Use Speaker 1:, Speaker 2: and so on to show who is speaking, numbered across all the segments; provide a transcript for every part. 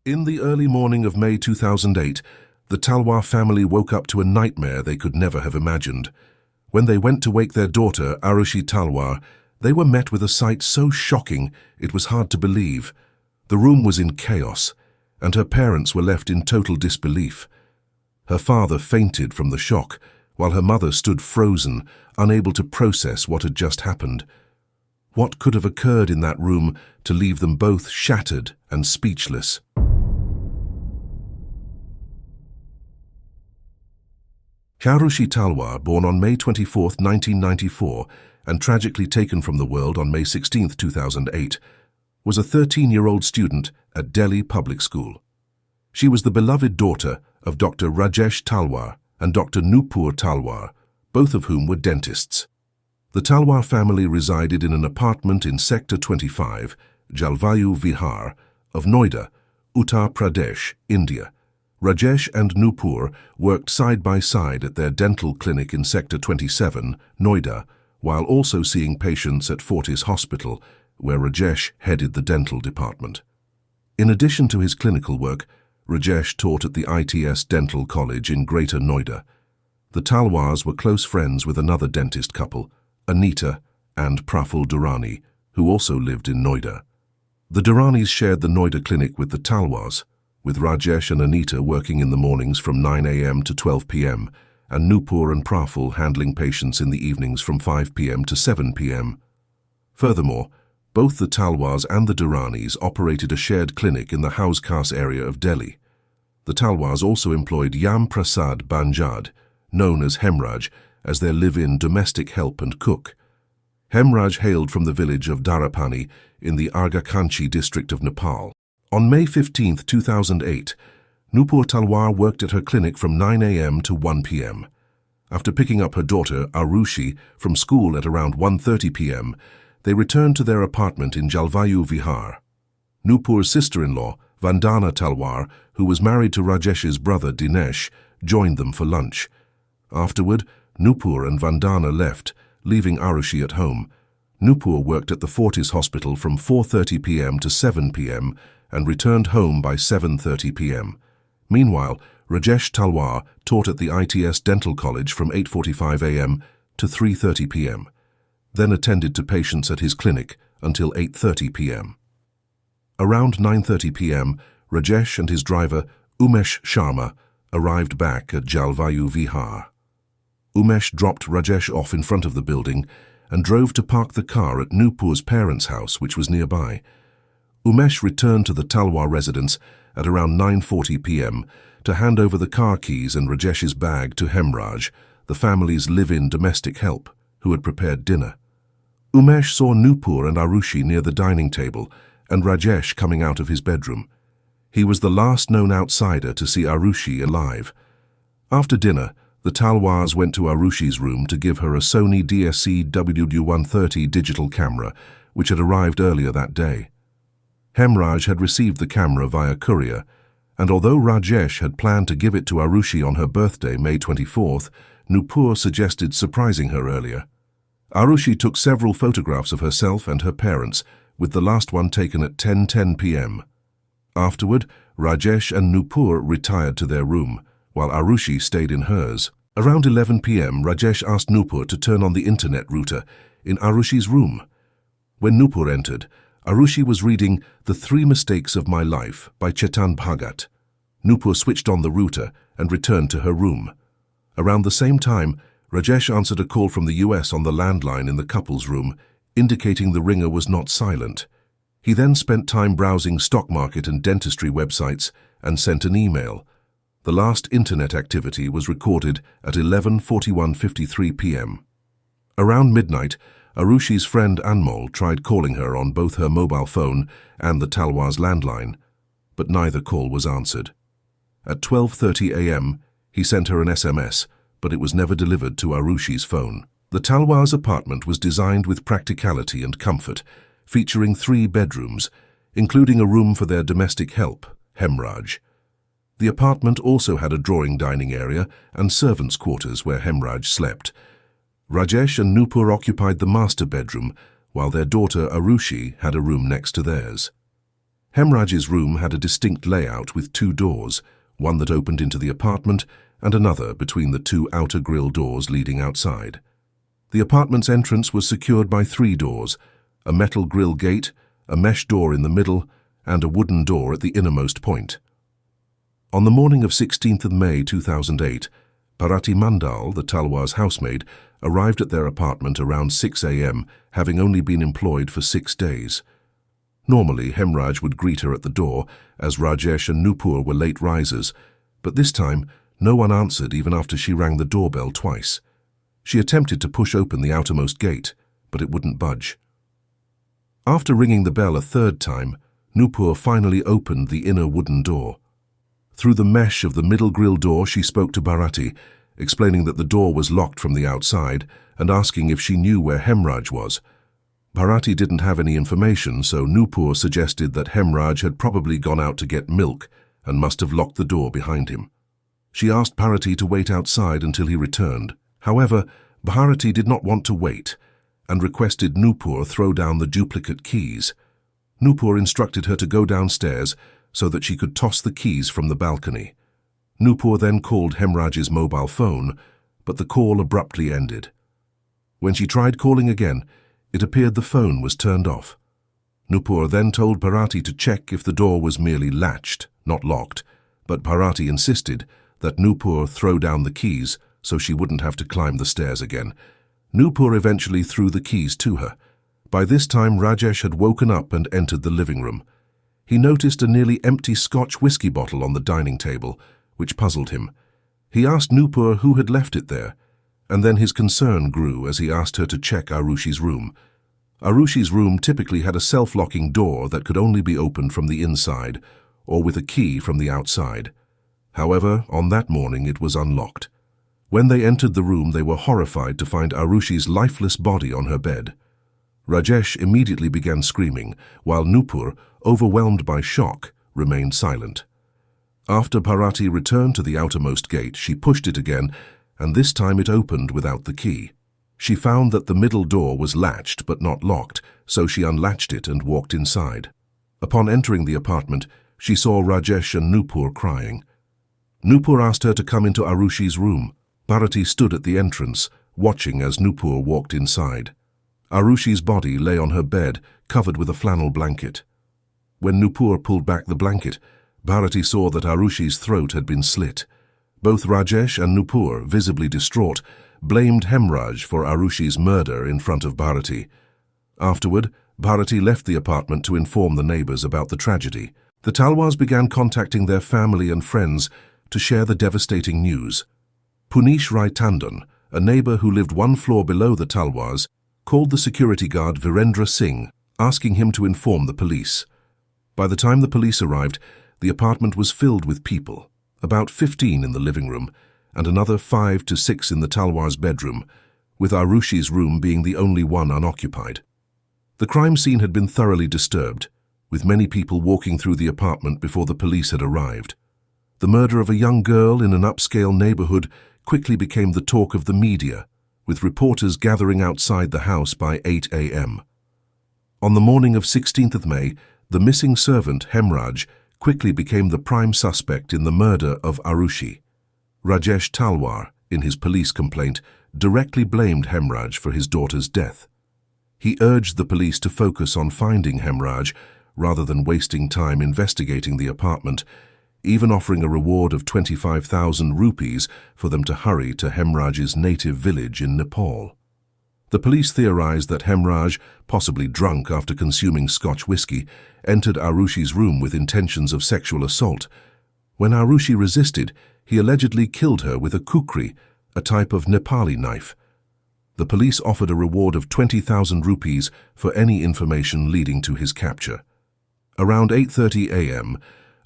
Speaker 1: In the early morning of May 2008, the Talwar family woke up to a nightmare they could never have imagined. When they went to wake their daughter, Aarushi Talwar, they were met with a sight so shocking it was hard to believe. The room was in chaos, and her parents were left in total disbelief. Her father fainted from the shock, while her mother stood frozen, unable to process what had just happened. What could have occurred in that room to leave them both shattered and speechless? Aarushi Talwar, born on May 24, 1994, and tragically taken from the world on May 16, 2008, was a 13-year-old student at Delhi Public School. She was the beloved daughter of Dr. Rajesh Talwar and Dr. Nupur Talwar, both of whom were dentists. The Talwar family resided in an apartment in Sector 25, Jalvayu Vihar, of Noida, Uttar Pradesh, India. Rajesh and Nupur worked side by side at their dental clinic in Sector 27, Noida, while also seeing patients at Fortis Hospital, where Rajesh headed the dental department. In addition to his clinical work, Rajesh taught at the ITS Dental College in Greater Noida. The Talwars were close friends with another dentist couple, Anita and Praful Durrani, who also lived in Noida. The Durranis shared the Noida clinic with the Talwars, with Rajesh and Anita working in the mornings from 9 a.m. to 12 p.m., and Nupur and Praful handling patients in the evenings from 5 p.m. to 7 p.m. Furthermore, both the Talwars and the Durranis operated a shared clinic in the Hauz Khas area of Delhi. The Talwars also employed Yam Prasad Banjad, known as Hemraj, as their live-in domestic help and cook. Hemraj hailed from the village of Darapani in the Arghakhanchi district of Nepal. On May 15, 2008, Nupur Talwar worked at her clinic from 9 a.m. to 1 p.m. After picking up her daughter, Aarushi, from school at around 1:30 p.m., they returned to their apartment in Jalvayu Vihar. Nupur's sister-in-law, Vandana Talwar, who was married to Rajesh's brother Dinesh, joined them for lunch. Afterward, Nupur and Vandana left, leaving Aarushi at home. Nupur worked at the Fortis Hospital from 4:30 p.m. to 7 p.m. and returned home by 7:30 p.m. Meanwhile, Rajesh Talwar taught at the ITS Dental College from 8:45 a.m. to 3:30 p.m., then attended to patients at his clinic until 8:30 p.m. Around 9:30 p.m., Rajesh and his driver, Umesh Sharma, arrived back at Jalvayu Vihar. Umesh dropped Rajesh off in front of the building and drove to park the car at Nupur's parents' house, which was nearby. Umesh returned to the Talwar residence at around 9:40 p.m. to hand over the car keys and Rajesh's bag to Hemraj, the family's live-in domestic help, who had prepared dinner. Umesh saw Nupur and Aarushi near the dining table and Rajesh coming out of his bedroom. He was the last known outsider to see Aarushi alive. After dinner, the Talwars went to Aarushi's room to give her a Sony DSC WD-130 digital camera, which had arrived earlier that day. Hemraj had received the camera via courier, and although Rajesh had planned to give it to Aarushi on her birthday, May 24th, Nupur suggested surprising her earlier. Aarushi took several photographs of herself and her parents, with the last one taken at 10:10 p.m. Afterward, Rajesh and Nupur retired to their room, while Aarushi stayed in hers. Around 11 p.m., Rajesh asked Nupur to turn on the internet router in Aarushi's room. When Nupur entered, Aarushi was reading The 3 Mistakes of My Life by Chetan Bhagat. Nupur switched on the router and returned to her room. Around the same time, Rajesh answered a call from the US on the landline in the couple's room, indicating the ringer was not silent. He then spent time browsing stock market and dentistry websites and sent an email. The last internet activity was recorded at 11:41:53 p.m. Around midnight, Aarushi's friend Anmol tried calling her on both her mobile phone and the Talwar's landline, but neither call was answered. At 12:30 a.m., he sent her an SMS, but it was never delivered to Aarushi's phone. The Talwar's apartment was designed with practicality and comfort, featuring 3 bedrooms, including a room for their domestic help, Hemraj. The apartment also had a drawing dining area and servants' quarters where Hemraj slept. Rajesh and Nupur occupied the master bedroom, while their daughter Aarushi had a room next to theirs. Hemraj's room had a distinct layout with two doors, one that opened into the apartment and another between the two outer grille doors leading outside. The apartment's entrance was secured by three doors, a metal grille gate, a mesh door in the middle, and a wooden door at the innermost point. On the morning of 16th May 2008, Bharati Mandal, the Talwar's housemaid, arrived at their apartment around 6 a.m., having only been employed for 6 days. Normally, Hemraj would greet her at the door, as Rajesh and Nupur were late risers, but this time, no one answered even after she rang the doorbell twice. She attempted to push open the outermost gate, but it wouldn't budge. After ringing the bell a third time, Nupur finally opened the inner wooden door. Through the mesh of the middle grille door, she spoke to Bharati, explaining that the door was locked from the outside and asking if she knew where Hemraj was. Bharati didn't have any information, so Nupur suggested that Hemraj had probably gone out to get milk and must have locked the door behind him. She asked Bharati to wait outside until he returned. However, Bharati did not want to wait and requested Nupur throw down the duplicate keys. Nupur instructed her to go downstairs so that she could toss the keys from the balcony. Nupur then called Hemraj's mobile phone, but the call abruptly ended. When she tried calling again, it appeared the phone was turned off. Nupur then told Bharati to check if the door was merely latched, not locked, but Bharati insisted that Nupur throw down the keys so she wouldn't have to climb the stairs again. Nupur eventually threw the keys to her. By this time, Rajesh had woken up and entered the living room. He noticed a nearly empty Scotch whiskey bottle on the dining table, which puzzled him. He asked Nupur who had left it there, and then his concern grew as he asked her to check Aarushi's room. Aarushi's room typically had a self-locking door that could only be opened from the inside or with a key from the outside. However, on that morning it was unlocked. When they entered the room, they were horrified to find Aarushi's lifeless body on her bed. Rajesh immediately began screaming, while Nupur, overwhelmed by shock, remained silent. After Bharati returned to the outermost gate, she pushed it again, and this time it opened without the key. She found that the middle door was latched but not locked, so she unlatched it and walked inside. Upon entering the apartment, she saw Rajesh and Nupur crying. Nupur asked her to come into Aarushi's room. Bharati stood at the entrance, watching as Nupur walked inside. Aarushi's body lay on her bed, covered with a flannel blanket. When Nupur pulled back the blanket, Bharati saw that Aarushi's throat had been slit. Both Rajesh and Nupur, visibly distraught, blamed Hemraj for Aarushi's murder in front of Bharati. Afterward, Bharati left the apartment to inform the neighbors about the tragedy. The Talwars began contacting their family and friends to share the devastating news. Punish Rai Tandon, a neighbor who lived one floor below the Talwars, called the security guard Virendra Singh, asking him to inform the police. By the time the police arrived, the apartment was filled with people, about 15 in the living room, and another 5 to 6 in the Talwar's bedroom, with Aarushi's room being the only one unoccupied. The crime scene had been thoroughly disturbed, with many people walking through the apartment before the police had arrived. The murder of a young girl in an upscale neighborhood quickly became the talk of the media, with reporters gathering outside the house by 8 a.m. On the morning of 16th May, the missing servant, Hemraj, quickly became the prime suspect in the murder of Aarushi. Rajesh Talwar, in his police complaint, directly blamed Hemraj for his daughter's death. He urged the police to focus on finding Hemraj rather than wasting time investigating the apartment, even offering a reward of 25,000 rupees for them to hurry to Hemraj's native village in Nepal. The police theorized that Hemraj, possibly drunk after consuming Scotch whiskey, entered Aarushi's room with intentions of sexual assault. When Aarushi resisted, he allegedly killed her with a kukri, a type of Nepali knife. The police offered a reward of 20,000 rupees for any information leading to his capture. Around 8:30 a.m.,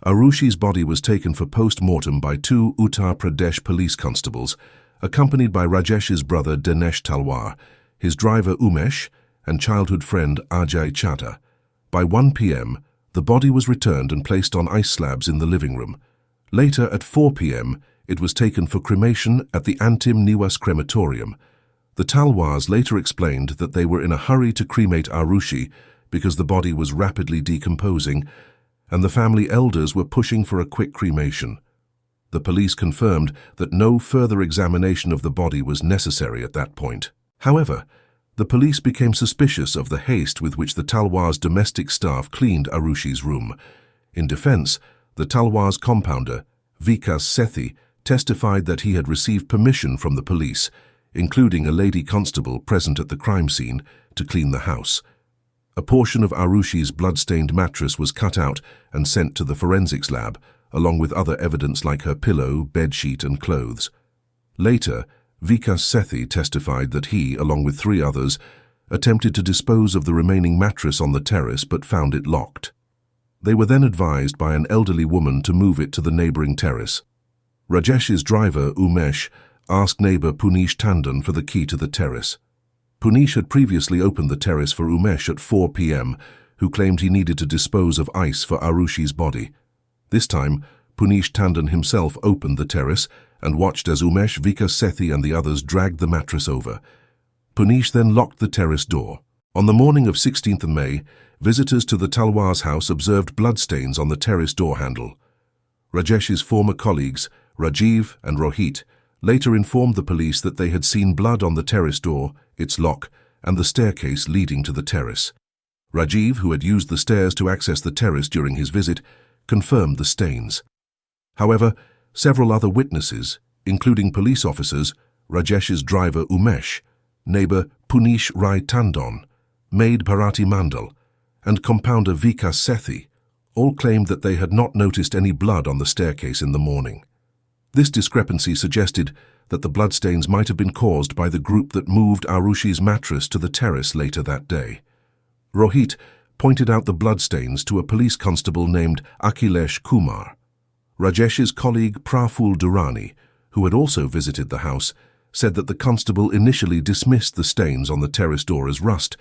Speaker 1: Aarushi's body was taken for post-mortem by 2 Uttar Pradesh police constables, accompanied by Rajesh's brother Dinesh Talwar, his driver Umesh, and childhood friend Ajay Chadha. By 1 p.m., the body was returned and placed on ice slabs in the living room. Later, at 4 p.m., it was taken for cremation at the Antim Niwas crematorium. The Talwars later explained that they were in a hurry to cremate Aarushi because the body was rapidly decomposing, and the family elders were pushing for a quick cremation. The police confirmed that no further examination of the body was necessary at that point. However, the police became suspicious of the haste with which the Talwars' domestic staff cleaned Aarushi's room. In defense, the Talwars' compounder, Vikas Sethi, testified that he had received permission from the police, including a lady constable present at the crime scene, to clean the house. A portion of Aarushi's blood-stained mattress was cut out and sent to the forensics lab, along with other evidence like her pillow, bedsheet, and clothes. Later, Vikas Sethi testified that he, along with 3 others, attempted to dispose of the remaining mattress on the terrace but found it locked. They were then advised by an elderly woman to move it to the neighboring terrace. Rajesh's driver, Umesh, asked neighbor Punish Tandon for the key to the terrace. Punish had previously opened the terrace for Umesh at 4 p.m., who claimed he needed to dispose of ice for Aarushi's body. This time, Punish Tandon himself opened the terrace and watched as Umesh, Vikas Sethi and the others dragged the mattress over. Punish then locked the terrace door. On the morning of 16th of May, visitors to the Talwars' house observed bloodstains on the terrace door handle. Rajesh's former colleagues, Rajiv and Rohit, later informed the police that they had seen blood on the terrace door, its lock, and the staircase leading to the terrace. Rajiv, who had used the stairs to access the terrace during his visit, confirmed the stains. However, several other witnesses, including police officers, Rajesh's driver Umesh, neighbor Punish Rai Tandon, maid Bharati Mandal, and compounder Vikas Sethi, all claimed that they had not noticed any blood on the staircase in the morning. This discrepancy suggested that the bloodstains might have been caused by the group that moved Aarushi's mattress to the terrace later that day. Rohit pointed out the bloodstains to a police constable named Akhilesh Kumar. Rajesh's colleague Praful Durrani, who had also visited the house, said that the constable initially dismissed the stains on the terrace door as rust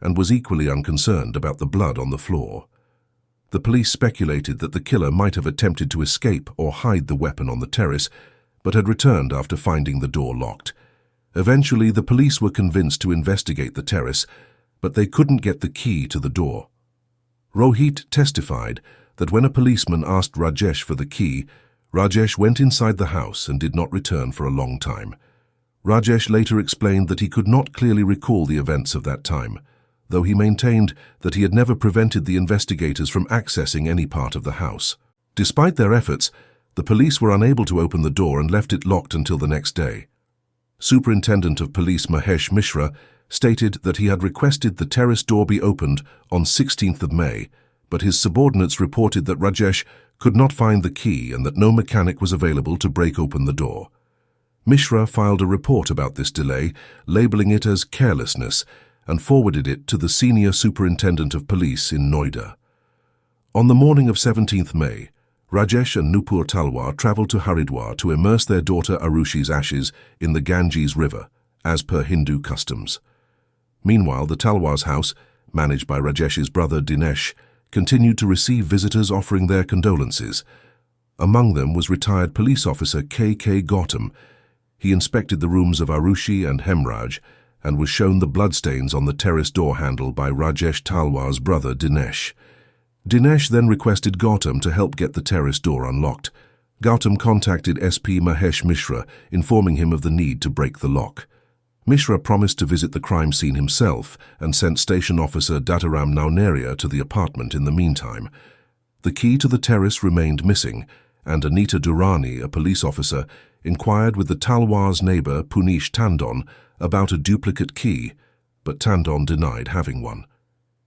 Speaker 1: and was equally unconcerned about the blood on the floor. The police speculated that the killer might have attempted to escape or hide the weapon on the terrace, but had returned after finding the door locked. Eventually, the police were convinced to investigate the terrace, but they couldn't get the key to the door. Rohit testified that when a policeman asked Rajesh for the key, Rajesh went inside the house and did not return for a long time. Rajesh later explained that he could not clearly recall the events of that time, though he maintained that he had never prevented the investigators from accessing any part of the house. Despite their efforts, the police were unable to open the door and left it locked until the next day. Superintendent of Police Mahesh Mishra stated that he had requested the terrace door be opened on 16th of May, but his subordinates reported that Rajesh could not find the key and that no mechanic was available to break open the door. Mishra filed a report about this delay, labeling it as carelessness, and forwarded it to the senior superintendent of police in Noida. On the morning of 17th May, Rajesh and Nupur Talwar travelled to Haridwar to immerse their daughter Aarushi's ashes in the Ganges River, as per Hindu customs. Meanwhile, the Talwar's house, managed by Rajesh's brother Dinesh, continued to receive visitors offering their condolences. Among them was retired police officer K.K. Gautam. He inspected the rooms of Aarushi and Hemraj and was shown the bloodstains on the terrace door handle by Rajesh Talwar's brother Dinesh. Dinesh then requested Gautam to help get the terrace door unlocked. Gautam contacted SP Mahesh Mishra, informing him of the need to break the lock. Mishra promised to visit the crime scene himself and sent station officer Dataram Nauneria to the apartment in the meantime. The key to the terrace remained missing, and Anita Durrani, a police officer, inquired with the Talwar's neighbor Punish Tandon about a duplicate key, but Tandon denied having one.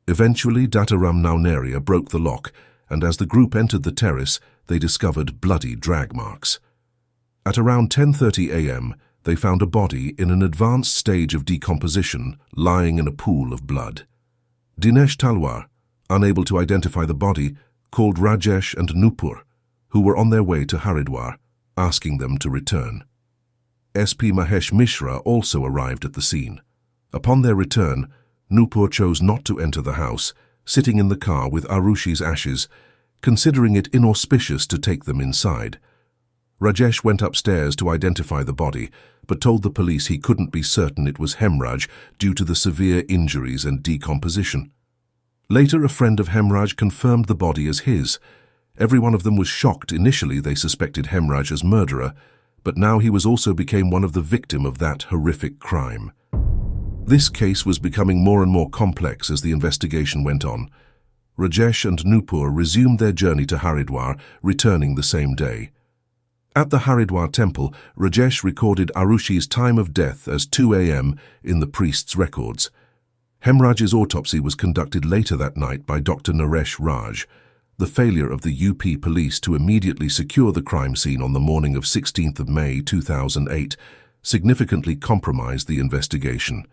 Speaker 1: Eventually, Dataram Nauneria broke the lock, and as the group entered the terrace, they discovered bloody drag marks. At around 10:30 a.m., they found a body in an advanced stage of decomposition lying in a pool of blood. Dinesh Talwar, unable to identify the body, called Rajesh and Nupur, who were on their way to Haridwar, asking them to return. SP Mahesh Mishra also arrived at the scene. Upon their return, Nupur chose not to enter the house, sitting in the car with Aarushi's ashes, considering it inauspicious to take them inside. Rajesh went upstairs to identify the body, but told the police he couldn't be certain it was Hemraj due to the severe injuries and decomposition. Later, a friend of Hemraj confirmed the body as his. Every one of them was shocked. Initially, they suspected Hemraj as murderer, but now he also became one of the victims of that horrific crime. This case was becoming more and more complex as the investigation went on. Rajesh and Nupur resumed their journey to Haridwar, returning the same day. At the Haridwar temple, Rajesh recorded Aarushi's time of death as 2 a.m. in the priest's records. Hemraj's autopsy was conducted later that night by Dr. Naresh Raj. The failure of the UP police to immediately secure the crime scene on the morning of 16th of May 2008 significantly compromised the investigation.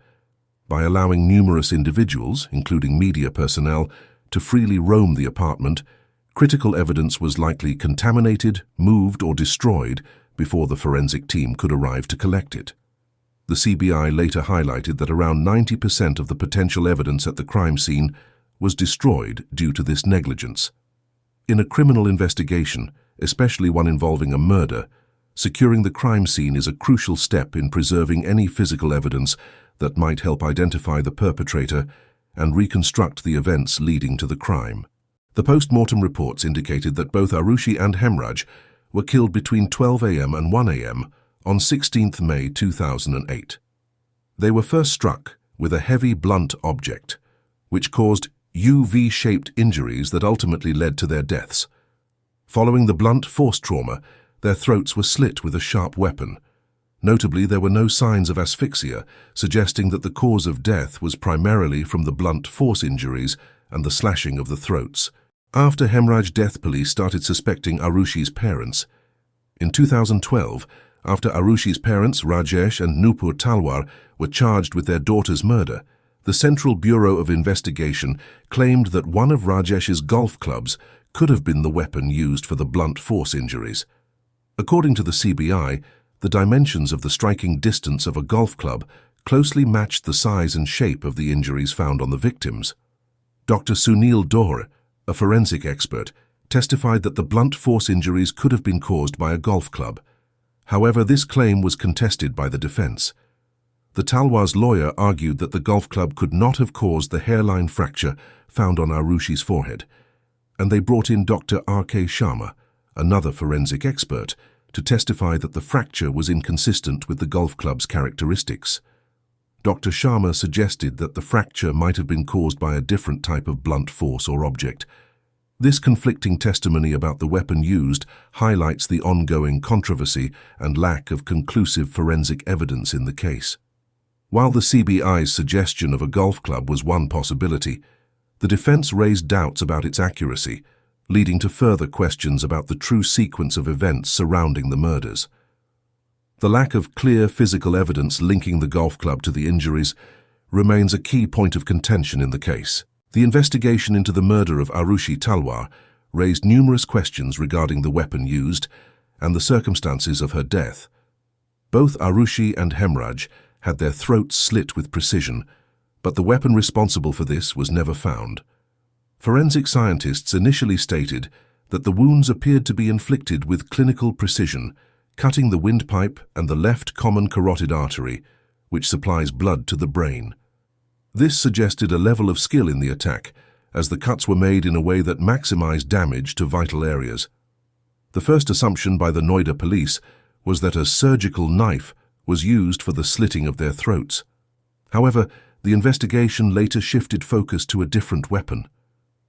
Speaker 1: By allowing numerous individuals, including media personnel, to freely roam the apartment, critical evidence was likely contaminated, moved, or destroyed before the forensic team could arrive to collect it. The CBI later highlighted that around 90% of the potential evidence at the crime scene was destroyed due to this negligence. In a criminal investigation, especially one involving a murder, securing the crime scene is a crucial step in preserving any physical evidence that might help identify the perpetrator and reconstruct the events leading to the crime. The post-mortem reports indicated that both Aarushi and Hemraj were killed between 12 a.m. and 1 a.m. on 16th May 2008. They were first struck with a heavy blunt object, which caused U-V-shaped injuries that ultimately led to their deaths. Following the blunt force trauma, their throats were slit with a sharp weapon. Notably, there were no signs of asphyxia, suggesting that the cause of death was primarily from the blunt force injuries and the slashing of the throats. After Hemraj death, police started suspecting Aarushi's parents. In 2012, after Aarushi's parents, Rajesh and Nupur Talwar, were charged with their daughter's murder, the Central Bureau of Investigation claimed that one of Rajesh's golf clubs could have been the weapon used for the blunt force injuries. According to the CBI, the dimensions of the striking distance of a golf club closely matched the size and shape of the injuries found on the victims. Dr. Sunil Dohre, a forensic expert, testified that the blunt force injuries could have been caused by a golf club. However, this claim was contested by the defense. The Talwar's lawyer argued that the golf club could not have caused the hairline fracture found on Aarushi's forehead, and they brought in Dr. R.K. Sharma, another forensic expert, to testify that the fracture was inconsistent with the golf club's characteristics. Dr. Sharma suggested that the fracture might have been caused by a different type of blunt force or object. This conflicting testimony about the weapon used highlights the ongoing controversy and lack of conclusive forensic evidence in the case. While the CBI's suggestion of a golf club was one possibility, the defense raised doubts about its accuracy, leading to further questions about the true sequence of events surrounding the murders. The lack of clear physical evidence linking the golf club to the injuries remains a key point of contention in the case. The investigation into the murder of Aarushi Talwar raised numerous questions regarding the weapon used and the circumstances of her death. Both Aarushi and Hemraj had their throats slit with precision, but the weapon responsible for this was never found. Forensic scientists initially stated that the wounds appeared to be inflicted with clinical precision, cutting the windpipe and the left common carotid artery, which supplies blood to the brain. This suggested a level of skill in the attack, as the cuts were made in a way that maximized damage to vital areas. The first assumption by the Noida police was that a surgical knife was used for the slitting of their throats. However, the investigation later shifted focus to a different weapon.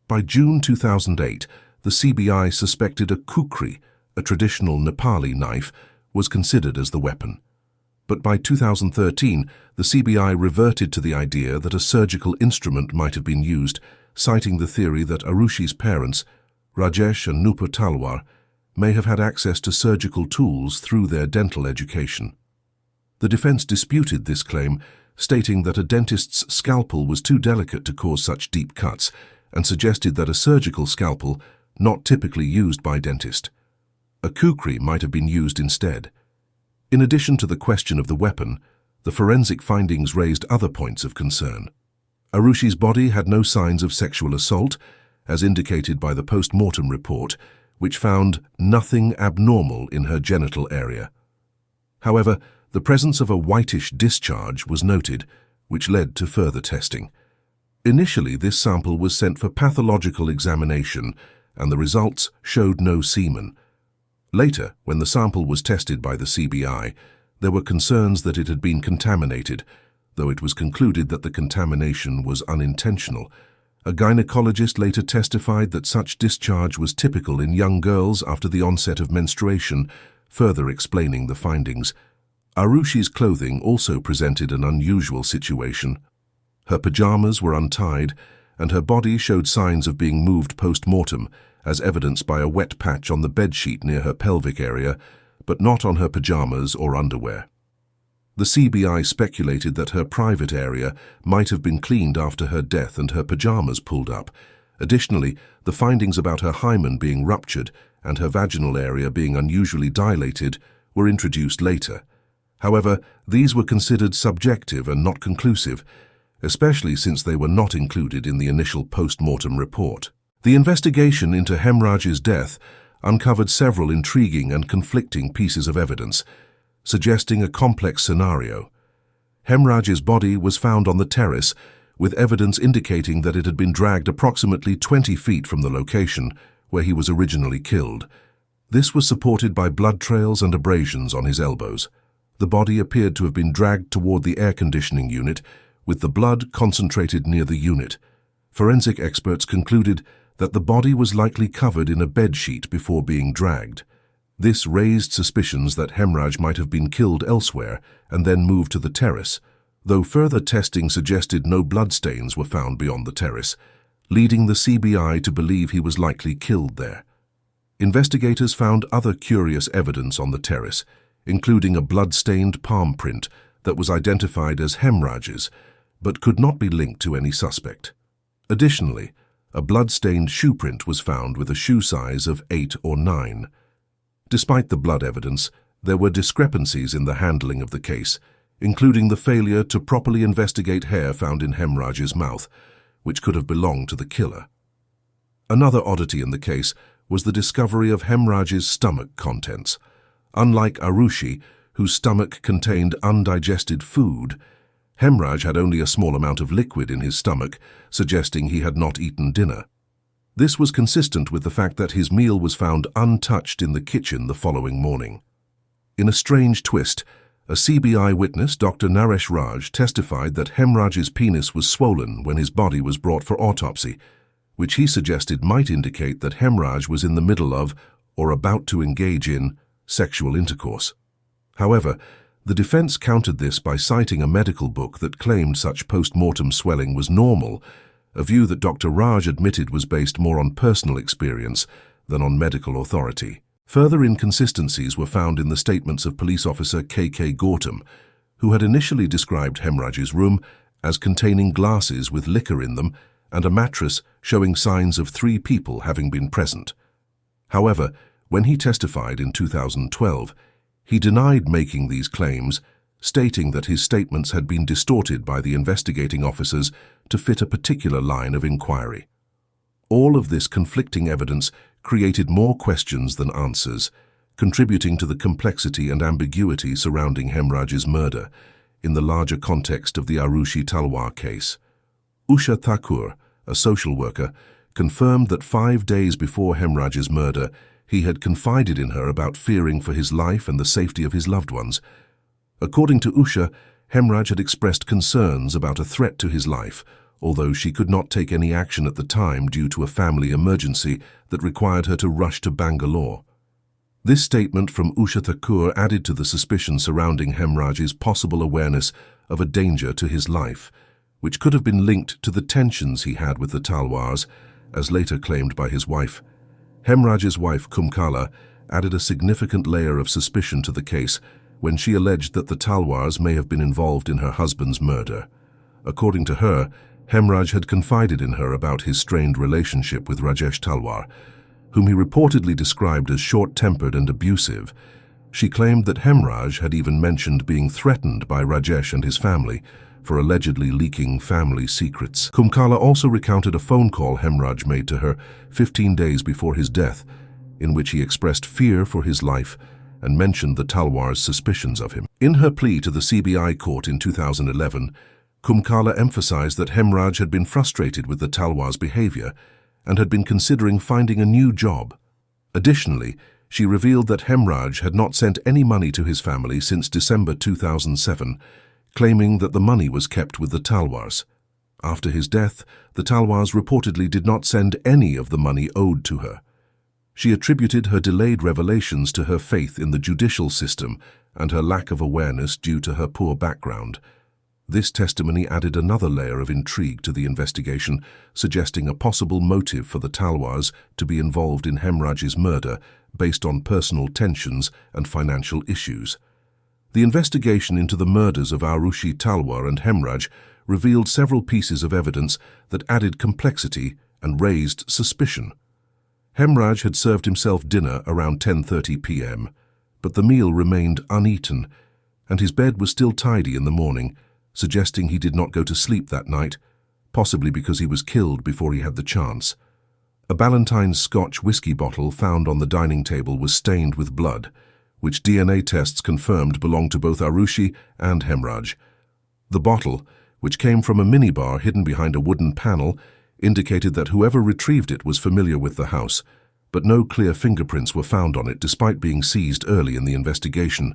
Speaker 1: By June 2008, the CBI suspected a kukri, a traditional Nepali knife, was considered as the weapon. But by 2013, the CBI reverted to the idea that a surgical instrument might have been used, citing the theory that Aarushi's parents, Rajesh and Nupur Talwar, may have had access to surgical tools through their dental education. The defense disputed this claim, stating that a dentist's scalpel was too delicate to cause such deep cuts, and suggested that a surgical scalpel, not typically used by dentists, a kukri might have been used instead. In addition to the question of the weapon, the forensic findings raised other points of concern. Aarushi's body had no signs of sexual assault, as indicated by the post-mortem report, which found nothing abnormal in her genital area. However, the presence of a whitish discharge was noted, which led to further testing. Initially, this sample was sent for pathological examination, and the results showed no semen. Later, when the sample was tested by the CBI, there were concerns that it had been contaminated, though it was concluded that the contamination was unintentional. A gynecologist later testified that such discharge was typical in young girls after the onset of menstruation, further explaining the findings. Aarushi's clothing also presented an unusual situation. Her pajamas were untied, and her body showed signs of being moved post-mortem, as evidenced by a wet patch on the bedsheet near her pelvic area, but not on her pajamas or underwear. The CBI speculated that her private area might have been cleaned after her death and her pajamas pulled up. Additionally, the findings about her hymen being ruptured and her vaginal area being unusually dilated were introduced later. However, these were considered subjective and not conclusive, especially since they were not included in the initial post-mortem report. The investigation into Hemraj's death uncovered several intriguing and conflicting pieces of evidence, suggesting a complex scenario. Hemraj's body was found on the terrace, with evidence indicating that it had been dragged approximately 20 feet from the location where he was originally killed. This was supported by blood trails and abrasions on his elbows. The body appeared to have been dragged toward the air conditioning unit, with the blood concentrated near the unit. Forensic experts concluded that the body was likely covered in a bedsheet before being dragged. This raised suspicions that Hemraj might have been killed elsewhere and then moved to the terrace, though further testing suggested no bloodstains were found beyond the terrace, leading the CBI to believe he was likely killed there. Investigators found other curious evidence on the terrace, including a blood-stained palm print that was identified as Hemraj's, but could not be linked to any suspect. Additionally, a blood-stained shoe print was found with a shoe size of 8 or 9. Despite the blood evidence, there were discrepancies in the handling of the case, including the failure to properly investigate hair found in Hemraj's mouth, which could have belonged to the killer. Another oddity in the case was the discovery of Hemraj's stomach contents. Unlike Aarushi, whose stomach contained undigested food, Hemraj had only a small amount of liquid in his stomach, suggesting he had not eaten dinner. This was consistent with the fact that his meal was found untouched in the kitchen the following morning. In a strange twist, a CBI witness, Dr. Naresh Raj, testified that Hemraj's penis was swollen when his body was brought for autopsy, which he suggested might indicate that Hemraj was in the middle of, or about to engage in, sexual intercourse. However, the defense countered this by citing a medical book that claimed such post-mortem swelling was normal, a view that Dr. Raj admitted was based more on personal experience than on medical authority. Further inconsistencies were found in the statements of police officer K.K. Gautam, who had initially described Hemraj's room as containing glasses with liquor in them and a mattress showing signs of 3 people having been present. However, when he testified in 2012, he denied making these claims, stating that his statements had been distorted by the investigating officers to fit a particular line of inquiry. All of this conflicting evidence created more questions than answers, contributing to the complexity and ambiguity surrounding Hemraj's murder in the larger context of the Aarushi Talwar case. Usha Thakur, a social worker, confirmed that 5 days before Hemraj's murder, he had confided in her about fearing for his life and the safety of his loved ones. According to Usha, Hemraj had expressed concerns about a threat to his life, although she could not take any action at the time due to a family emergency that required her to rush to Bangalore. This statement from Usha Thakur added to the suspicion surrounding Hemraj's possible awareness of a danger to his life, which could have been linked to the tensions he had with the Talwars, as later claimed by his wife. Hemraj's wife, Kumkala, added a significant layer of suspicion to the case when she alleged that the Talwars may have been involved in her husband's murder. According to her, Hemraj had confided in her about his strained relationship with Rajesh Talwar, whom he reportedly described as short-tempered and abusive. She claimed that Hemraj had even mentioned being threatened by Rajesh and his family for allegedly leaking family secrets. Kumkala also recounted a phone call Hemraj made to her 15 days before his death, in which he expressed fear for his life and mentioned the Talwars' suspicions of him. In her plea to the CBI court in 2011, Kumkala emphasized that Hemraj had been frustrated with the Talwar's behavior and had been considering finding a new job. Additionally, she revealed that Hemraj had not sent any money to his family since December 2007, claiming that the money was kept with the Talwars. After his death, the Talwars reportedly did not send any of the money owed to her. She attributed her delayed revelations to her faith in the judicial system and her lack of awareness due to her poor background. This testimony added another layer of intrigue to the investigation, suggesting a possible motive for the Talwars to be involved in Hemraj's murder based on personal tensions and financial issues. The investigation into the murders of Aarushi Talwar and Hemraj revealed several pieces of evidence that added complexity and raised suspicion. Hemraj had served himself dinner around 10:30 p.m., but the meal remained uneaten, and his bed was still tidy in the morning, suggesting he did not go to sleep that night, possibly because he was killed before he had the chance. A Ballantine's Scotch whiskey bottle found on the dining table was stained with blood, which DNA tests confirmed belonged to both Aarushi and Hemraj. The bottle, which came from a minibar hidden behind a wooden panel, indicated that whoever retrieved it was familiar with the house, but no clear fingerprints were found on it despite being seized early in the investigation.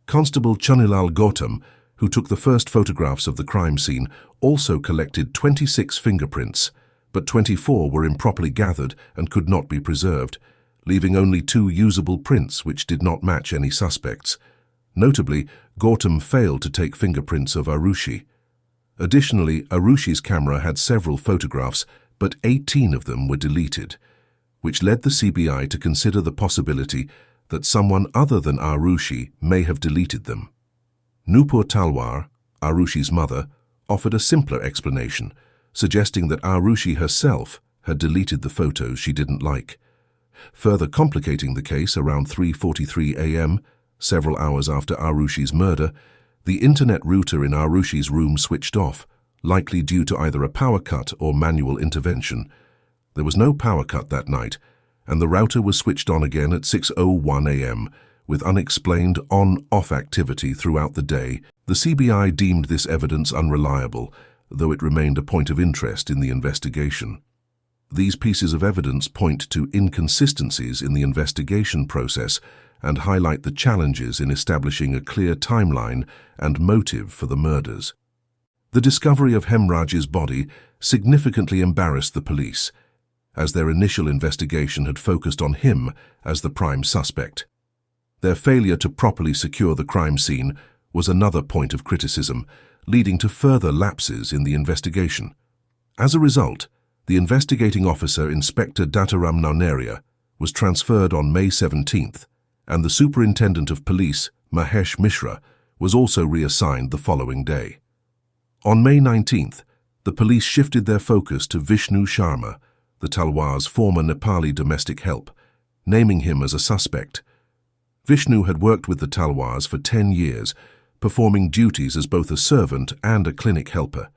Speaker 1: Constable Chunilal Gautam, who took the first photographs of the crime scene, also collected 26 fingerprints, but 24 were improperly gathered and could not be preserved, leaving only 2 usable prints which did not match any suspects. Notably, Gautam failed to take fingerprints of Aarushi. Additionally, Arushi's camera had several photographs, but 18 of them were deleted, which led the CBI to consider the possibility that someone other than Aarushi may have deleted them. Nupur Talwar, Arushi's mother, offered a simpler explanation, suggesting that Aarushi herself had deleted the photos she didn't like. Further complicating the case, around 3:43 a.m., several hours after Arushi's murder, the internet router in Arushi's room switched off, likely due to either a power cut or manual intervention. There was no power cut that night, and the router was switched on again at 6:01 a.m., with unexplained on-off activity throughout the day. The CBI deemed this evidence unreliable, though it remained a point of interest in the investigation. These pieces of evidence point to inconsistencies in the investigation process and highlight the challenges in establishing a clear timeline and motive for the murders. The discovery of Hemraj's body significantly embarrassed the police, as their initial investigation had focused on him as the prime suspect. Their failure to properly secure the crime scene was another point of criticism, leading to further lapses in the investigation. As a result, the investigating officer, Inspector Dataram Nauneria, was transferred on May 17th, and the Superintendent of Police, Mahesh Mishra, was also reassigned the following day. On May 19th, the police shifted their focus to Vishnu Sharma, the Talwar's former Nepali domestic help, naming him as a suspect. Vishnu had worked with the Talwars for 10 years, performing duties as both a servant and a clinic helper.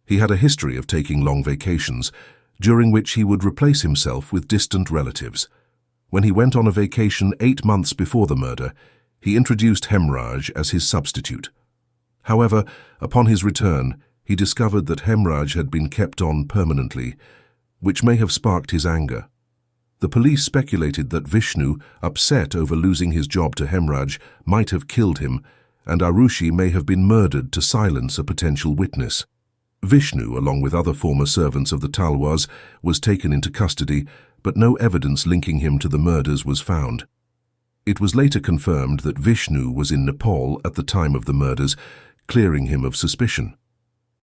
Speaker 1: He had a history of taking long vacations, during which he would replace himself with distant relatives. When he went on a vacation 8 months before the murder, he introduced Hemraj as his substitute. However, upon his return, he discovered that Hemraj had been kept on permanently, which may have sparked his anger. The police speculated that Vishnu, upset over losing his job to Hemraj, might have killed him, and Aarushi may have been murdered to silence a potential witness. Vishnu, along with other former servants of the Talwars, was taken into custody, but no evidence linking him to the murders was found. It was later confirmed that Vishnu was in Nepal at the time of the murders, clearing him of suspicion.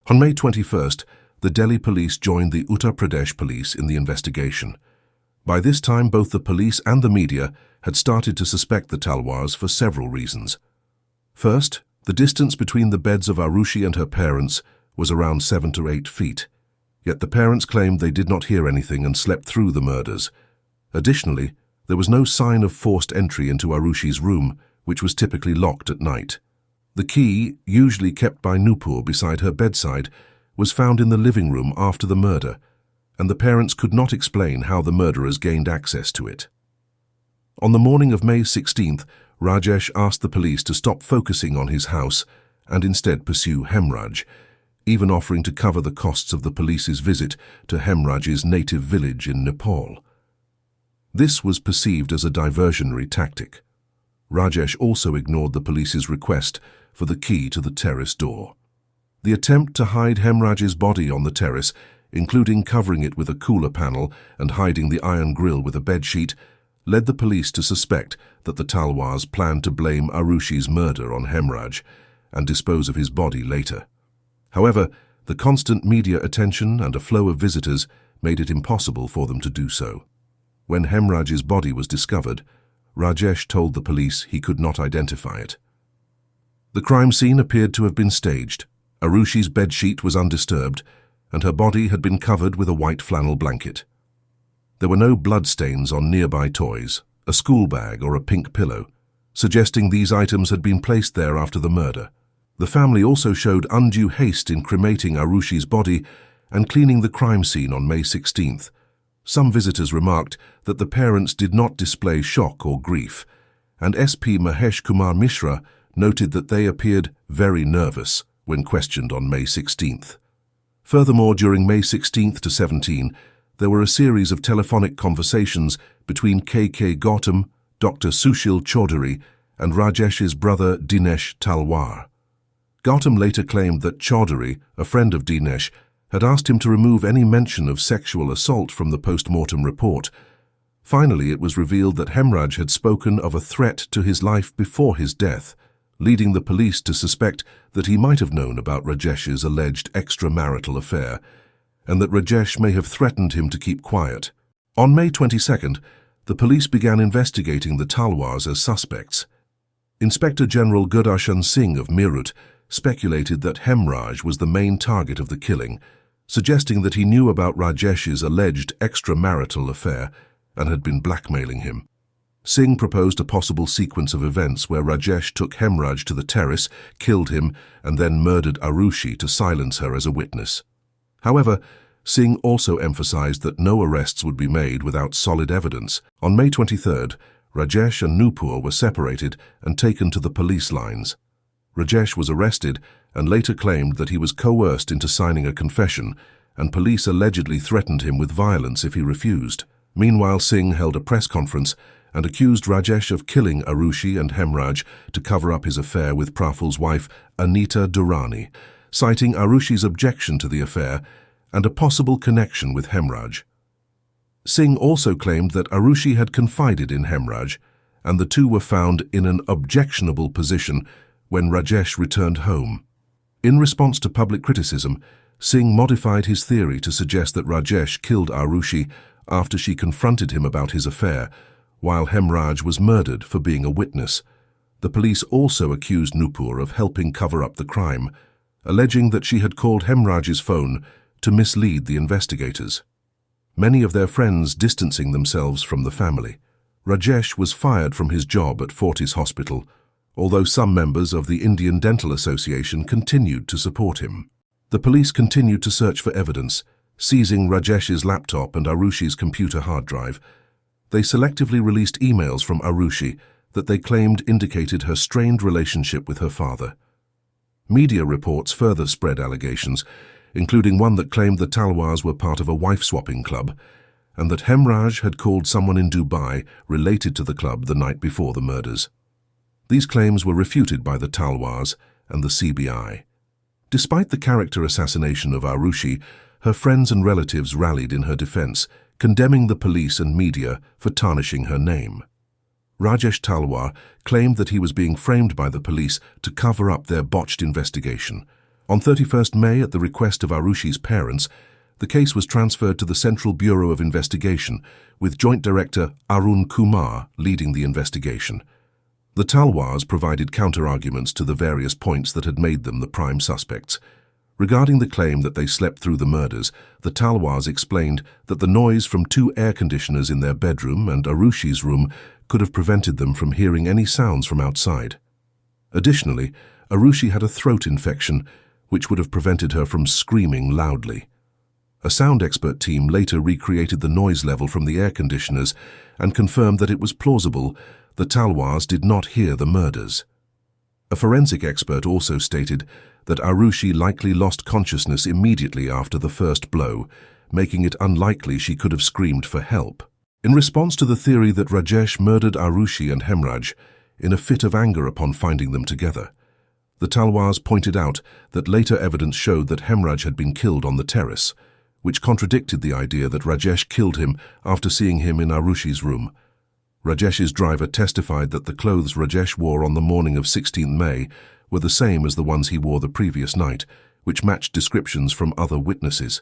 Speaker 1: On May 21st, the Delhi police joined the Uttar Pradesh police in the investigation. By this time, both the police and the media had started to suspect the Talwars for several reasons. First, the distance between the beds of Aarushi and her parents was around 7 to 8 feet, yet the parents claimed they did not hear anything and slept through the murders. Additionally, there was no sign of forced entry into Arushi's room, which was typically locked at night. The key, usually kept by Nupur beside her bedside, was found in the living room after the murder, and the parents could not explain how the murderers gained access to it. On the morning of May 16th, Rajesh asked the police to stop focusing on his house and instead pursue Hemraj. even offering to cover the costs of the police's visit to Hemraj's native village in Nepal. This was perceived as a diversionary tactic. Rajesh also ignored the police's request for the key to the terrace door. The attempt to hide Hemraj's body on the terrace, including covering it with a cooler panel and hiding the iron grill with a bedsheet, led the police to suspect that the Talwars planned to blame Aarushi's murder on Hemraj and dispose of his body later. However, the constant media attention and a flow of visitors made it impossible for them to do so. When Hemraj's body was discovered, Rajesh told the police he could not identify it. The crime scene appeared to have been staged. Aarushi's bedsheet was undisturbed, and her body had been covered with a white flannel blanket. There were no bloodstains on nearby toys, a school bag or a pink pillow, suggesting these items had been placed there after the murder. The family also showed undue haste in cremating Aarushi's body and cleaning the crime scene on May 16th. Some visitors remarked that the parents did not display shock or grief, and SP Mahesh Kumar Mishra noted that they appeared very nervous when questioned on May 16th. Furthermore, during May 16th to 17, there were a series of telephonic conversations between K.K. Gautam, Dr. Sushil Chaudhary, and Rajesh's brother Dinesh Talwar. Gautam later claimed that Chaudhary, a friend of Dinesh, had asked him to remove any mention of sexual assault from the post-mortem report. Finally, it was revealed that Hemraj had spoken of a threat to his life before his death, leading the police to suspect that he might have known about Rajesh's alleged extramarital affair, and that Rajesh may have threatened him to keep quiet. On May 22nd, the police began investigating the Talwars as suspects. Inspector General Gudarshan Singh of Meerut speculated that Hemraj was the main target of the killing, suggesting that he knew about Rajesh's alleged extramarital affair and had been blackmailing him. Singh proposed a possible sequence of events where Rajesh took Hemraj to the terrace, killed him, and then murdered Aarushi to silence her as a witness. However, Singh also emphasized that no arrests would be made without solid evidence. On May 23rd, Rajesh and Nupur were separated and taken to the police lines. Rajesh was arrested and later claimed that he was coerced into signing a confession, and police allegedly threatened him with violence if he refused. Meanwhile, Singh held a press conference and accused Rajesh of killing Aarushi and Hemraj to cover up his affair with Praful's wife, Anita Durrani, citing Aarushi's objection to the affair and a possible connection with Hemraj. Singh also claimed that Aarushi had confided in Hemraj, and the two were found in an objectionable position when Rajesh returned home. In response to public criticism, Singh modified his theory to suggest that Rajesh killed Aarushi after she confronted him about his affair, while Hemraj was murdered for being a witness. The police also accused Nupur of helping cover up the crime, alleging that she had called Hemraj's phone to mislead the investigators. Many of their friends distancing themselves from the family. Rajesh was fired from his job at Fortis Hospital, although some members of the Indian Dental Association continued to support him. The police continued to search for evidence, seizing Rajesh's laptop and Aarushi's computer hard drive. They selectively released emails from Aarushi that they claimed indicated her strained relationship with her father. Media reports further spread allegations, including one that claimed the Talwars were part of a wife-swapping club, and that Hemraj had called someone in Dubai related to the club the night before the murders. These claims were refuted by the Talwars and the CBI. Despite the character assassination of Aarushi, her friends and relatives rallied in her defense, condemning the police and media for tarnishing her name. Rajesh Talwar claimed that he was being framed by the police to cover up their botched investigation. On 31st May, at the request of Aarushi's parents, the case was transferred to the Central Bureau of Investigation, with Joint Director Arun Kumar leading the investigation. The Talwars provided counter-arguments to the various points that had made them the prime suspects. Regarding the claim that they slept through the murders, the Talwars explained that the noise from 2 air conditioners in their bedroom and Aarushi's room could have prevented them from hearing any sounds from outside. Additionally, Aarushi had a throat infection, which would have prevented her from screaming loudly. A sound expert team later recreated the noise level from the air conditioners and confirmed that it was plausible the Talwars did not hear the murders. A forensic expert also stated that Aarushi likely lost consciousness immediately after the first blow, making it unlikely she could have screamed for help. In response to the theory that Rajesh murdered Aarushi and Hemraj in a fit of anger upon finding them together, the Talwars pointed out that later evidence showed that Hemraj had been killed on the terrace, which contradicted the idea that Rajesh killed him after seeing him in Aarushi's room. Rajesh's driver testified that the clothes Rajesh wore on the morning of 16th May were the same as the ones he wore the previous night, which matched descriptions from other witnesses.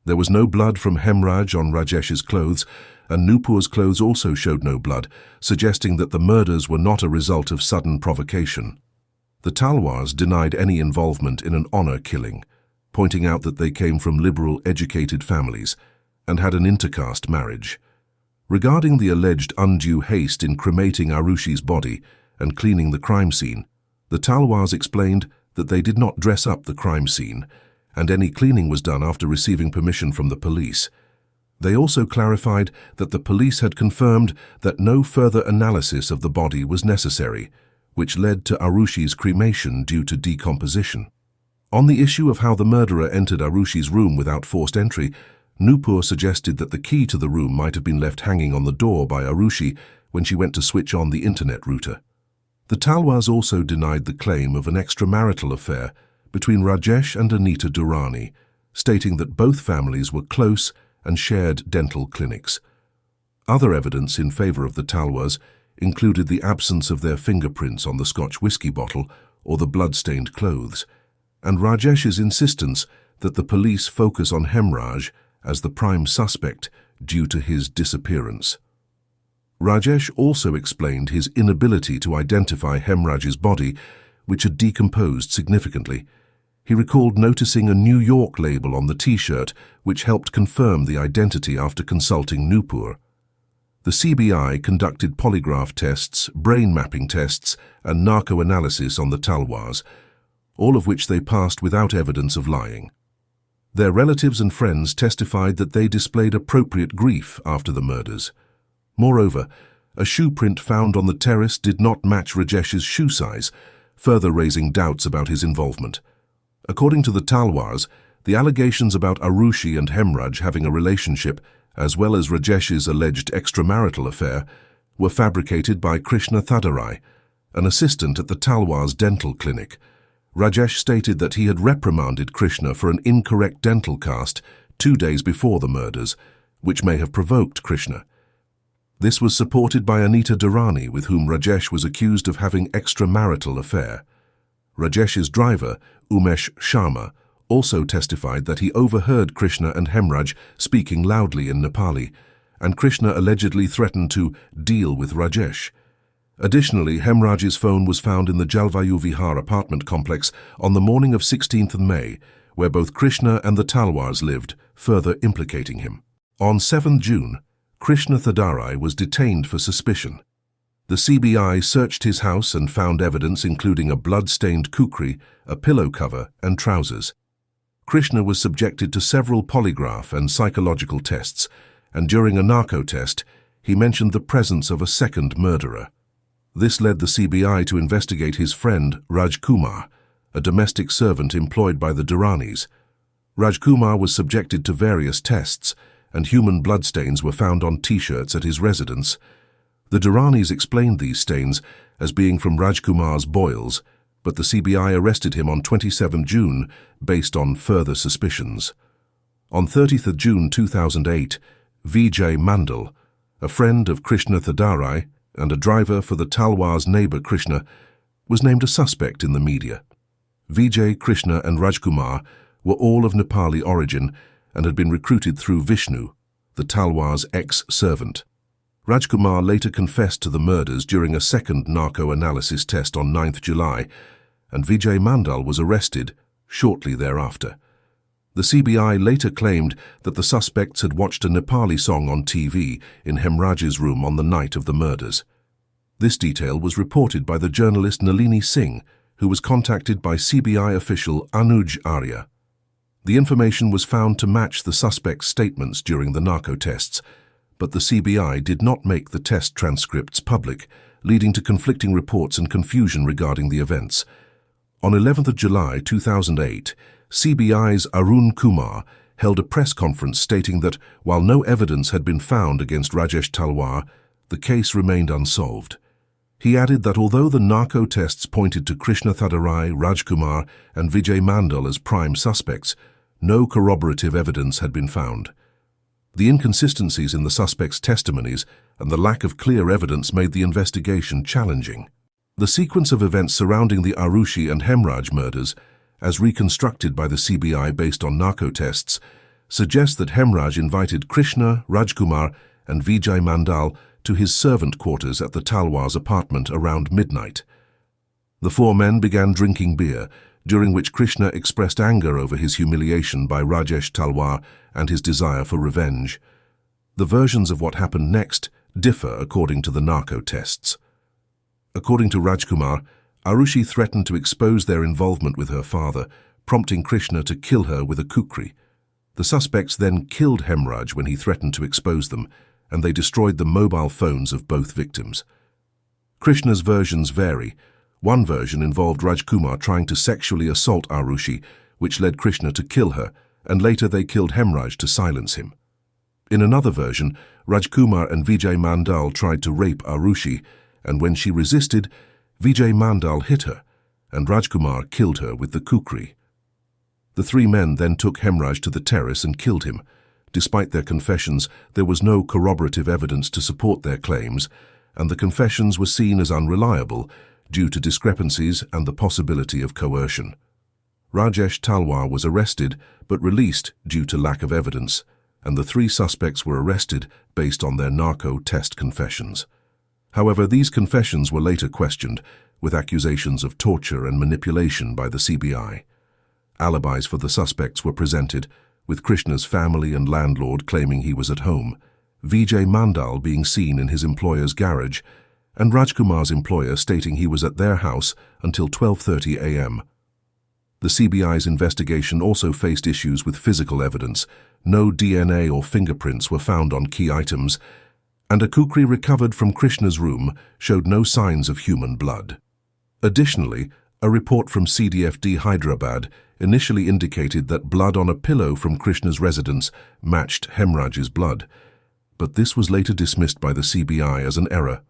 Speaker 1: There was no blood from Hemraj on Rajesh's clothes, and Nupur's clothes also showed no blood, suggesting that the murders were not a result of sudden provocation. The Talwars denied any involvement in an honor killing, pointing out that they came from liberal, educated families and had an intercaste marriage. Regarding the alleged undue haste in cremating Aarushi's body and cleaning the crime scene, the Talwars explained that they did not dress up the crime scene, and any cleaning was done after receiving permission from the police. They also clarified that the police had confirmed that no further analysis of the body was necessary, which led to Aarushi's cremation due to decomposition. On the issue of how the murderer entered Aarushi's room without forced entry, Nupur suggested that the key to the room might have been left hanging on the door by Aarushi when she went to switch on the internet router. The Talwars also denied the claim of an extramarital affair between Rajesh and Anita Durrani, stating that both families were close and shared dental clinics. Other evidence in favor of the Talwars included the absence of their fingerprints on the Scotch whisky bottle or the blood-stained clothes, and Rajesh's insistence that the police focus on Hemraj as the prime suspect due to his disappearance. Rajesh also explained his inability to identify Hemraj's body, which had decomposed significantly. He recalled noticing a New York label on the T-shirt, which helped confirm the identity after consulting Nupur. The CBI conducted polygraph tests, brain mapping tests, and narco-analysis on the Talwars, all of which they passed without evidence of lying. Their relatives and friends testified that they displayed appropriate grief after the murders. Moreover, a shoe print found on the terrace did not match Rajesh's shoe size, further raising doubts about his involvement. According to the Talwars, the allegations about Aarushi and Hemraj having a relationship, as well as Rajesh's alleged extramarital affair, were fabricated by Krishna Thadarai, an assistant at the Talwar's dental clinic. Rajesh stated that he had reprimanded Krishna for an incorrect dental cast 2 days before the murders, which may have provoked Krishna. This was supported by Anita Durrani, with whom Rajesh was accused of having extramarital affair. Rajesh's driver, Umesh Sharma, also testified that he overheard Krishna and Hemraj speaking loudly in Nepali, and Krishna allegedly threatened to deal with Rajesh. Additionally, Hemraj's phone was found in the Jalvayu Vihar apartment complex on the morning of 16th May, where both Krishna and the Talwars lived, further implicating him. On 7 June, Krishna Thadarai was detained for suspicion. The CBI searched his house and found evidence including a blood-stained kukri, a pillow cover, and trousers. Krishna was subjected to several polygraph and psychological tests, and during a narco test, he mentioned the presence of a second murderer. This led the CBI to investigate his friend, Rajkumar, a domestic servant employed by the Durranis. Rajkumar was subjected to various tests, and human bloodstains were found on T-shirts at his residence. The Durranis explained these stains as being from Rajkumar's boils, but the CBI arrested him on 27 June based on further suspicions. On 30th June 2008, Vijay Mandal, a friend of Krishna Thadarai and a driver for the Talwar's neighbor Krishna, was named a suspect in the media. Vijay, Krishna and Rajkumar were all of Nepali origin and had been recruited through Vishnu, the Talwar's ex-servant. Rajkumar later confessed to the murders during a second narco-analysis test on 9th July, and Vijay Mandal was arrested shortly thereafter. The CBI later claimed that the suspects had watched a Nepali song on TV in Hemraj's room on the night of the murders. This detail was reported by the journalist Nalini Singh, who was contacted by CBI official Anuj Arya. The information was found to match the suspect's statements during the narco tests, but the CBI did not make the test transcripts public, leading to conflicting reports and confusion regarding the events. On 11th of July 2008, CBI's Arun Kumar held a press conference stating that while no evidence had been found against Rajesh Talwar, the case remained unsolved. He added that although the narco tests pointed to Krishna Thadarai, Rajkumar and Vijay Mandal as prime suspects, no corroborative evidence had been found. The inconsistencies in the suspects' testimonies and the lack of clear evidence made the investigation challenging. The sequence of events surrounding the Aarushi and Hemraj murders, as reconstructed by the CBI based on narco tests, suggests that Hemraj invited Krishna, Rajkumar and Vijay Mandal to his servant quarters at the Talwar's apartment around midnight. The four men began drinking beer, during which Krishna expressed anger over his humiliation by Rajesh Talwar and his desire for revenge. The versions of what happened next differ according to the narco tests. According to Rajkumar, Aarushi threatened to expose their involvement with her father, prompting Krishna to kill her with a kukri. The suspects then killed Hemraj when he threatened to expose them, and they destroyed the mobile phones of both victims. Krishna's versions vary. One version involved Rajkumar trying to sexually assault Aarushi, which led Krishna to kill her, and later they killed Hemraj to silence him. In another version, Rajkumar and Vijay Mandal tried to rape Aarushi, and when she resisted, Vijay Mandal hit her, and Rajkumar killed her with the kukri. The three men then took Hemraj to the terrace and killed him. Despite their confessions, there was no corroborative evidence to support their claims, and the confessions were seen as unreliable due to discrepancies and the possibility of coercion. Rajesh Talwar was arrested but released due to lack of evidence, and the three suspects were arrested based on their narco test confessions. However, these confessions were later questioned, with accusations of torture and manipulation by the CBI. Alibis for the suspects were presented, with Krishna's family and landlord claiming he was at home, Vijay Mandal being seen in his employer's garage, and Rajkumar's employer stating he was at their house until 12:30 a.m. The CBI's investigation also faced issues with physical evidence. No DNA or fingerprints were found on key items, and a kukri recovered from Krishna's room showed no signs of human blood. Additionally, a report from CDFD Hyderabad initially indicated that blood on a pillow from Krishna's residence matched Hemraj's blood, but this was later dismissed by the CBI as an error.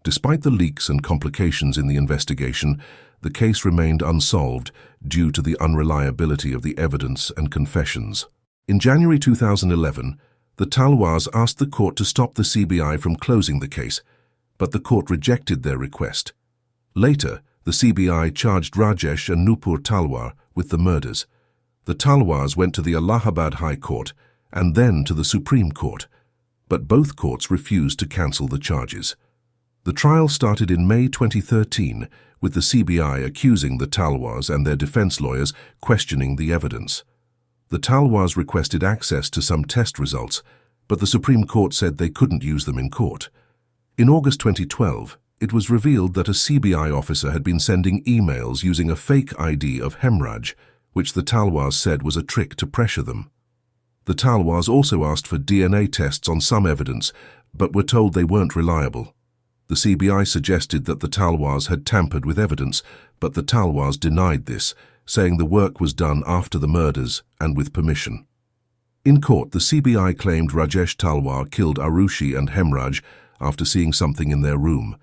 Speaker 1: Despite the leaks and complications in the investigation, the case remained unsolved due to the unreliability of the evidence and confessions. In January 2011, the Talwars asked the court to stop the CBI from closing the case, but the court rejected their request. Later, the CBI charged Rajesh and Nupur Talwar with the murders. The Talwars went to the Allahabad High Court and then to the Supreme Court, but both courts refused to cancel the charges. The trial started in May 2013, with the CBI accusing the Talwars and their defense lawyers questioning the evidence. The Talwars requested access to some test results, but the Supreme Court said they couldn't use them in court. In August 2012, it was revealed that a CBI officer had been sending emails using a fake ID of Hemraj, which the Talwars said was a trick to pressure them. The Talwars also asked for DNA tests on some evidence, but were told they weren't reliable. The CBI suggested that the Talwars had tampered with evidence, but the Talwars denied this, saying the work was done after the murders and with permission. In court, the CBI claimed Rajesh Talwar killed Aarushi and Hemraj after seeing something in their room.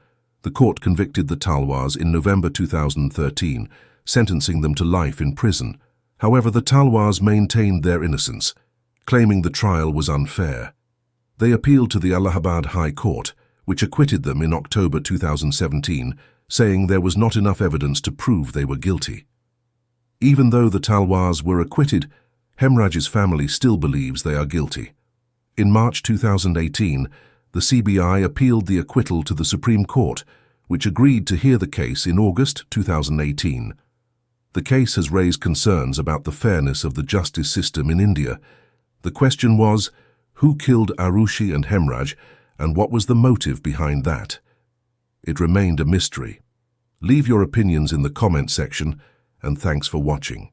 Speaker 1: The court convicted the Talwars in November 2013, sentencing them to life in prison. However, the Talwars maintained their innocence, claiming the trial was unfair. They appealed to the Allahabad High Court, which acquitted them in October 2017, saying there was not enough evidence to prove they were guilty. Even though the Talwars were acquitted, Hemraj's family still believes they are guilty. In March 2018, the CBI appealed the acquittal to the Supreme Court, which agreed to hear the case in August 2018. The case has raised concerns about the fairness of the justice system in India. The question was, who killed Aarushi and Hemraj, and what was the motive behind that? It remained a mystery. Leave your opinions in the comment section, and thanks for watching.